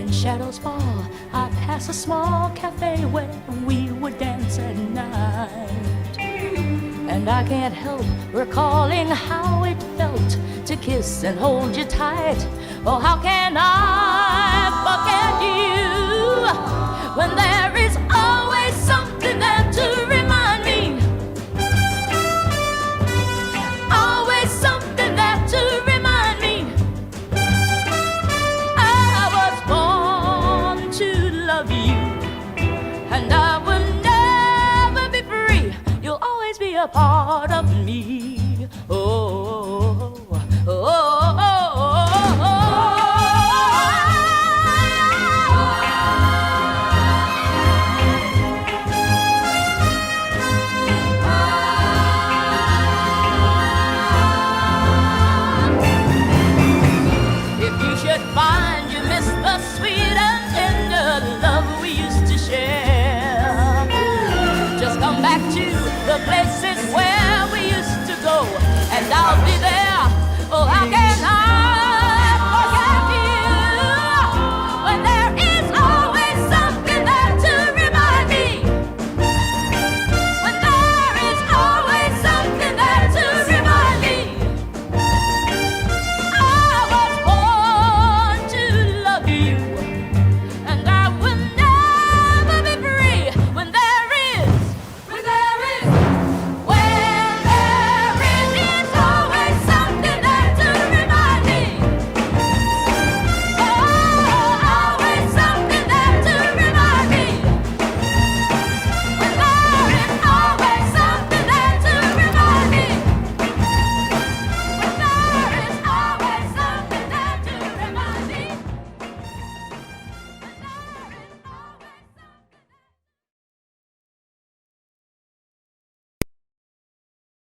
when shadows fall, I pass a small cafe where we would dance at night. And I can't help recalling how it felt to kiss and hold you tight. Oh, how can I forget you when there is always something there to remind me? Always something there to remind me. I was born to love you, and I will never be free. You'll always be a part of me. Oh, oh, oh, oh, oh, oh. If you should find you miss the sweet and tender love we used to share, just come back to the places